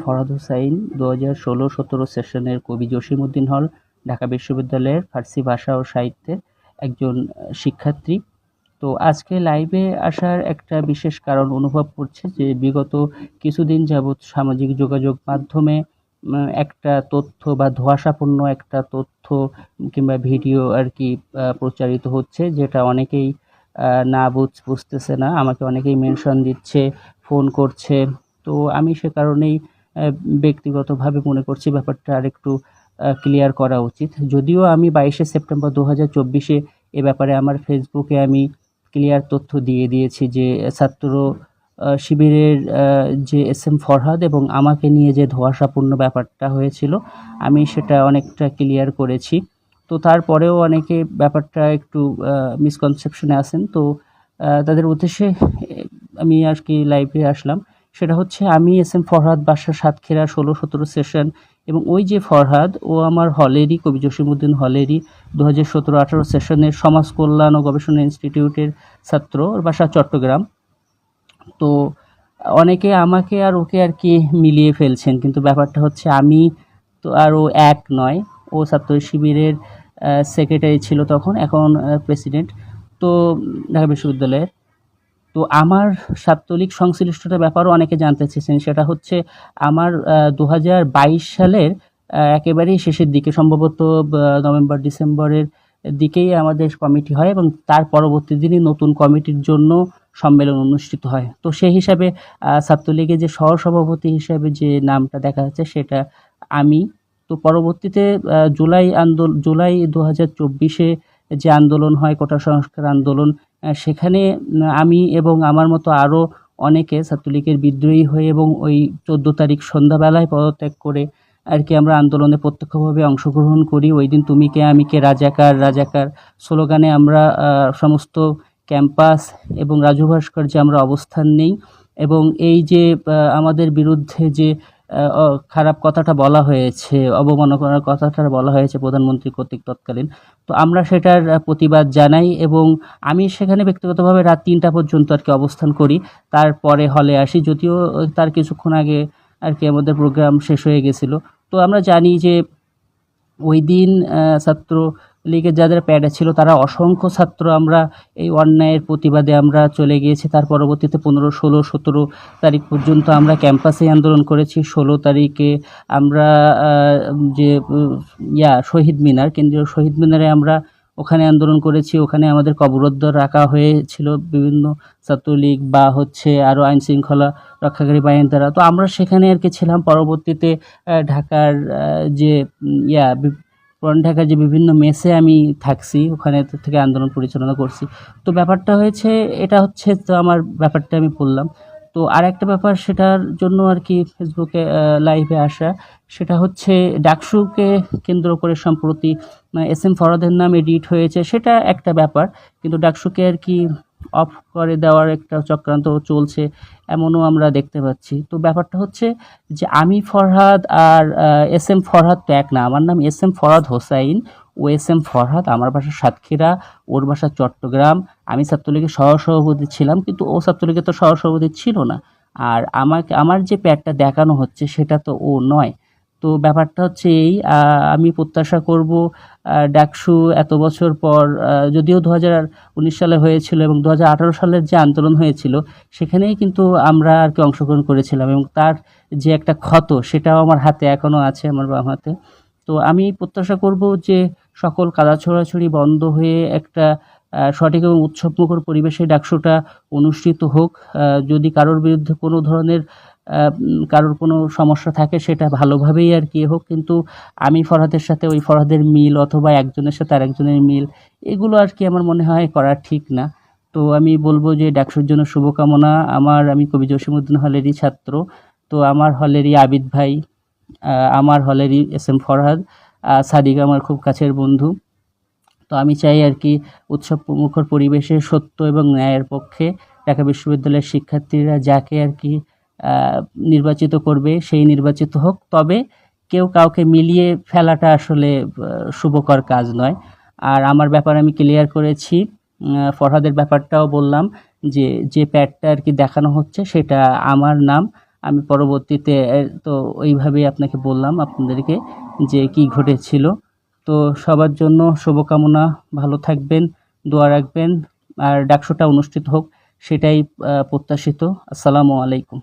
ফরহাদ হোসাইন 2016-17 সেশনের কবি জসিমউদ্দিন হল, ঢাকা বিশ্ববিদ্যালয়ের ফার্সি ভাষা ও সাহিত্যের একজন শিক্ষার্থী। তো আজকে লাইভে আসার একটা বিশেষ কারণ অনুভব করছে যে বিগত কিছুদিন যাবৎ সামাজিক যোগাযোগ মাধ্যমে একটা তথ্য বা ধোঁয়াশাপূর্ণ একটা তথ্য কিংবা ভিডিও আর কি প্রচারিত হচ্ছে, যেটা অনেকেই না বুঝতেছে না। আমাকে অনেকেই মেনশন দিচ্ছে, ফোন করছে। তো আমি সে কারণেই ব্যক্তিগতভাবে মনে করছি ব্যাপারটা আরেকটু ক্লিয়ার করা উচিত। যদিও আমি 22শে সেপ্টেম্বর 2024-এ এ ব্যাপারে আমার ফেসবুকে আমি ক্লিয়ার তথ্য দিয়ে দিয়েছি যে ছাত্র শিবিরের যে এস এম ফরহাদ এবং আমাকে নিয়ে যে ধোঁয়াশাপূর্ণ ব্যাপারটা হয়েছিল, আমি সেটা অনেকটা ক্লিয়ার করেছি। তো তারপরেও অনেকে ব্যাপারটা একটু মিসকনসেপশনে আছেন। তো তাদের উদ্দেশ্যে আমি আজকে লাইভে আসলাম। সেটা হচ্ছে, আমি এস এম ফরহাদ, বাসা সাতক্ষীরা, 16-17 সেশন, এবং ওই যে ফরহাদ ও আমার হলেরই, কবি জসিমউদ্দিন হলেরই 2017-18 সেশনের সমাজ কল্যাণ ও গবেষণা ইনস্টিটিউটের ছাত্র, ওর বাসা চট্টগ্রাম। তো অনেকে আমাকে আর ওকে আর কি মিলিয়ে ফেলছেন, কিন্তু ব্যাপারটা হচ্ছে আমি তো আর ও এক নয়। ও ছাত্র শিবিরের সেক্রেটারি ছিল তখন, এখন প্রেসিডেন্ট তো ঢাকা বিশ্ববিদ্যালয়ের। তো আমার ছাত্রলীগ সংশ্লিষ্টতার ব্যাপারও অনেকে জানতে চেয়েছেন। সেটা হচ্ছে, আমার 2022 সালের একেবারেই শেষের দিকে, সম্ভবত নভেম্বর ডিসেম্বরের দিকেই আমাদের কমিটি হয় এবং তার পরবর্তী দিনই নতুন কমিটির জন্য সম্মেলন অনুষ্ঠিত হয়। তো সেই হিসাবে ছাত্রলীগের যে সহসভাপতি হিসাবে যে নামটা দেখা যাচ্ছে সেটা আমি। তো পরবর্তীতে জুলাই 2024-এ যে আন্দোলন হয়, কোটা সংস্কার আন্দোলন, সেখানে আমি এবং আমার মতো আরও অনেকে ছাত্রলীগের বিদ্রোহী হয়ে এবং ওই 14 তারিখ সন্ধ্যাবেলায় পদত্যাগ করে আর কি আমরা আন্দোলনে প্রত্যক্ষভাবে অংশগ্রহণ করি। ওই দিন তুমি কে আমি কে, রাজাকার রাজাকার স্লোগানে আমরা সমস্ত ক্যাম্পাস এবং রাজু ভাস্কর্যে আমরা অবস্থান নেই। এবং এই যে আমাদের বিরুদ্ধে যে খারাপ কথাটা বলা হয়েছে, অবমাননার কথাটা বলা হয়েছে প্রধানমন্ত্রী কর্তৃক তৎকালীন, তো আমরা সেটার প্রতিবাদ জানাই। এবং আমি সেখানে ব্যক্তিগতভাবে রাত 3টা পর্যন্ত আর কি অবস্থান করি, তারপরে হলে আসি। যদিও তার কিছুক্ষণ আগে আর কি আমাদের প্রোগ্রাম শেষ হয়ে গেছিলো। তো আমরা জানি যে ওই দিন ছাত্রলীগের যাদের প্যাডে ছিল তারা অসংখ্য ছাত্র আমরা এই অন্যায়ের প্রতিবাদে আমরা চলে গিয়েছি। তার পরবর্তীতে 15, 16, 17 তারিখ পর্যন্ত আমরা ক্যাম্পাসে আন্দোলন করেছি। 16 তারিখে আমরা যে শহীদ মিনার, কেন্দ্রীয় শহীদ মিনারে আমরা ওখানে আন্দোলন করেছি। ওখানে আমাদের অবরুদ্ধ রাখা হয়েছিল বিভিন্ন ছাত্রলীগ বা হচ্ছে আরও আইন শৃঙ্খলা রক্ষাকারী বাহিনীর দ্বারা। তো আমরা সেখানে আর কি ছিলাম। পরবর্তীতে ঢাকার যে পুরান ঢাকার যে বিভিন্ন মেসে আমি থাকছি, ওখানে থেকে আন্দোলন পরিচালনা করছি। তো ব্যাপারটা হয়েছে, এটা হচ্ছে তো আমার ব্যাপারটা আমি বললাম। তো আর একটা ব্যাপার, সেটার জন্য আর কি ফেসবুকে লাইভে আসা, সেটা হচ্ছে ডাকসুকে কেন্দ্র করে সম্প্রতি এস এম ফরহাদের নাম এডিট হয়েছে, সেটা একটা ব্যাপার। কিন্তু ডাকসুকে আর কি অফ করে দেওয়ার একটা চক্রান্ত চলছে, এমনও আমরা দেখতে পাচ্ছি। তো ব্যাপারটা হচ্ছে যে আমি ফরহাদ আর এস এম ফরহাদ তো এক না। আমার নাম এস এম ফরহাদ হোসাইন, ও এস এম ফরহাদ। আমার বাসা সাতক্ষীরা, ওর বাসা চট্টগ্রাম। আমি ছাত্রলীগের সহসভাপতি ছিলাম, কিন্তু ও ছাত্রলীগের তো সহসভাপতি ছিল না। আর আমার যে প্যাডটা দেখানো হচ্ছে সেটা তো ও নয়। তো ব্যাপারটা হচ্ছে এই, আমি প্রত্যাশা করব ডাকসু এত বছর পর, যদিও 2019 সালে হয়েছিল এবং 2018 সালের যে আন্দোলন হয়েছিল সেখানেই কিন্তু আমরা আর কি অংশগ্রহণ করেছিলাম, এবং তার যে একটা ক্ষত সেটাও আমার হাতে এখনও আছে, আমার বাম হাতে। তো আমি প্রত্যাশা করব যে সকল কাদা ছোড়াছুড়ি বন্ধ হয়ে একটা সঠিক এবং উৎসবমুখর পরিবেশে ডাকসুটা অনুষ্ঠিত হোক। যদি কারোর বিরুদ্ধে কোনো ধরনের কারোর কোনো সমস্যা থাকে সেটা ভালোভাবেই আর কি হোক, কিন্তু আমি ফরহাদের সাথে ওই ফরহাদের মিল অথবা একজনের সাথে আরেকজনের মিল, এগুলো আর কি আমার মনে হয় করা ঠিক না। তো আমি বলবো যে ডাকসুর জন্য শুভকামনা। আমি কবি জসিমউদ্দিন হলেরই ছাত্র। তো আমার হলেরই আবিদ ভাই, আমার হলেরই এস এম ফরহাদ, সাদিক আমার খুব কাছের বন্ধু। তো আমি চাই আর কি উৎসব মুখর পরিবেশে সত্য এবং ন্যায়ের পক্ষে ঢাকা বিশ্ববিদ্যালয়ের শিক্ষার্থীরা যাকে আর কি নির্বাচিত করবে সেই নির্বাচিত হোক। তবে কেউ কাউকে মিলিয়ে ফেলাটা আসলে শুভকর কাজ নয়। আর আমার ব্যাপার আমি ক্লিয়ার করেছি, ফরহাদের ব্যাপারটাও বললাম যে প্যাডটা আর কি দেখানো হচ্ছে সেটা আমার নাম। আমি পরবর্তীতে তো ওইভাবেই আপনাকে বললাম আপনাদেরকে যে কি ঘটেছিল। তো সবার জন্য শুভকামনা, ভালো থাকবেন, দোয়া রাখবেন, আর ডাকসুটা অনুষ্ঠিত হোক সেটাই প্রত্যাশিত। আসসালামু আলাইকুম।